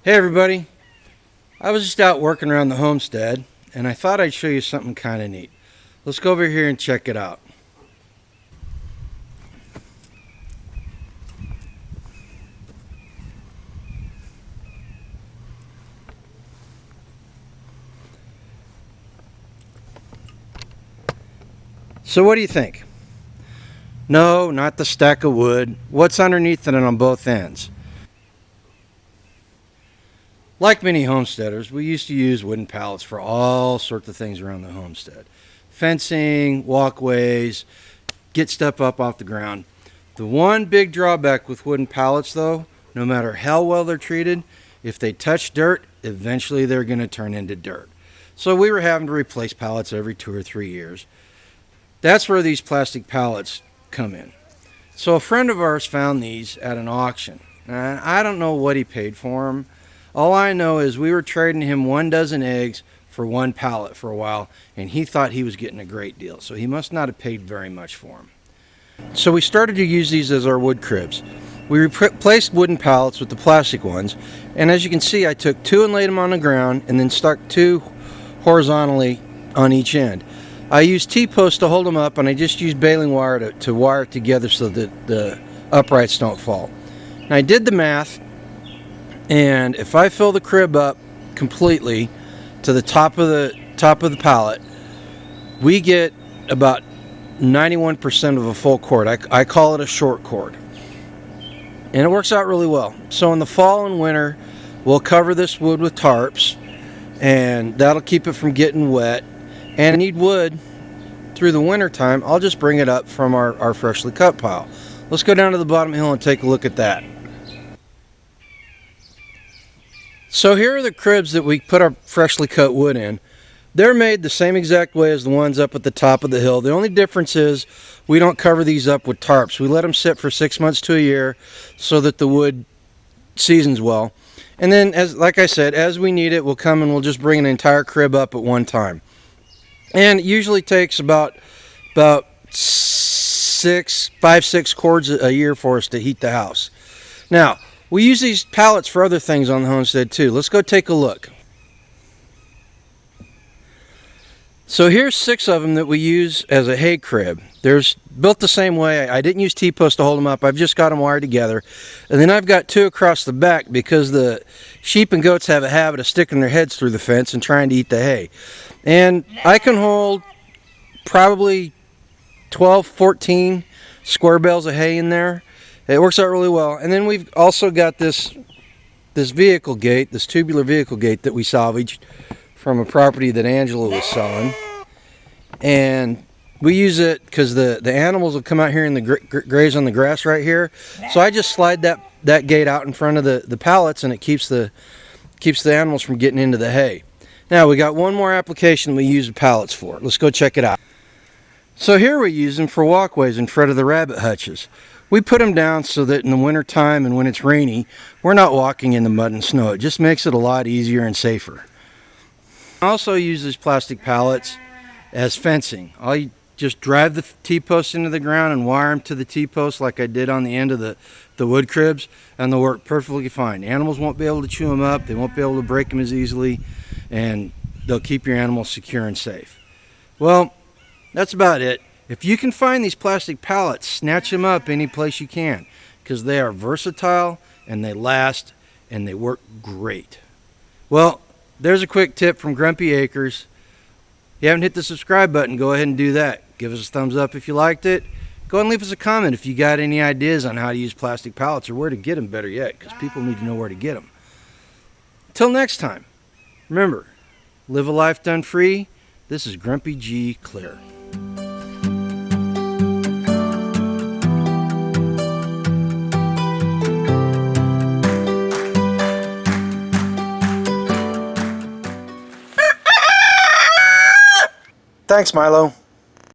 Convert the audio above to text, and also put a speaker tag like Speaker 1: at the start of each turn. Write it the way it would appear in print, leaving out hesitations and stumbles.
Speaker 1: Hey everybody, I was just out working around the homestead and I thought I'd show you something kind of neat. Let's go over here and check it out. So what do you think? No, not the stack of wood. What's underneath it and on both ends? Like many homesteaders, we used to use wooden pallets for all sorts of things around the homestead. Fencing, walkways, get stuff up off the ground. The one big drawback with wooden pallets though, no matter how well they're treated, if they touch dirt, eventually they're going to turn into dirt. So we were having to replace pallets every 2 or 3 years. That's where these plastic pallets come in. So a friend of ours found these at an auction. And I don't know what he paid for them. All I know is we were trading him 1 dozen eggs for 1 pallet for a while, and he thought he was getting a great deal. So he must not have paid very much for them. So we started to use these as our wood cribs. We replaced wooden pallets with the plastic ones, and as you can see, I took 2 and laid them on the ground and then stuck 2 horizontally on each end. I used T-posts to hold them up, and I just used baling wire to wire it together so that the uprights don't fall. And I did the math, and if I fill the crib up completely to the top of the pallet, we get about 91% of a full cord. I call it a short cord. And it works out really well. So in the fall and winter, we'll cover this wood with tarps, and that'll keep it from getting wet. And I need wood through the winter time. I'll just bring it up from our freshly cut pile. Let's go down to the bottom hill and take a look at that. So here are the cribs that we put our freshly cut wood in. They're made the same exact way as the ones up at the top of the hill. The only difference is we don't cover these up with tarps. We let them sit for 6 months to a year so that the wood seasons well. And then, like I said, as we need it, we'll come and we'll just bring an entire crib up at one time. And it usually takes about 5-6 cords a year for us to heat the house. Now, we use these pallets for other things on the homestead too. Let's go take a look. So here's 6 of them that we use as a hay crib. They're built the same way. I didn't use T-posts to hold them up. I've just got them wired together. And then I've got 2 across the back because the sheep and goats have a habit of sticking their heads through the fence and trying to eat the hay. And I can hold probably 12, 14 square bales of hay in there. It works out really well. And then we've also got this vehicle gate, this tubular vehicle gate that we salvaged from a property that Angela was selling. And we use it because the animals will come out here and graze on the grass right here. So I just slide that gate out in front of the pallets, and it keeps the animals from getting into the hay. Now we got one more application we use the pallets for. Let's go check it out. So here we use them for walkways in front of the rabbit hutches. We put them down so that in the winter time and when it's rainy, we're not walking in the mud and snow. It just makes it a lot easier and safer. I also use these plastic pallets as fencing. I just drive the T-posts into the ground and wire them to the T-posts like I did on the end of the wood cribs, and they'll work perfectly fine. Animals won't be able to chew them up. They won't be able to break them as easily, and they'll keep your animals secure and safe. Well, that's about it. If you can find these plastic pallets, snatch them up any place you can, because they are versatile and they last and they work great. Well, there's a quick tip from Grumpy Acres. If you haven't hit the subscribe button, go ahead and do that. Give us a thumbs up if you liked it. Go ahead and leave us a comment if you got any ideas on how to use plastic pallets or where to get them, better yet, because people need to know where to get them. Till next time, remember, live a life done free. This is Grumpy G. Clear. Thanks, Milo.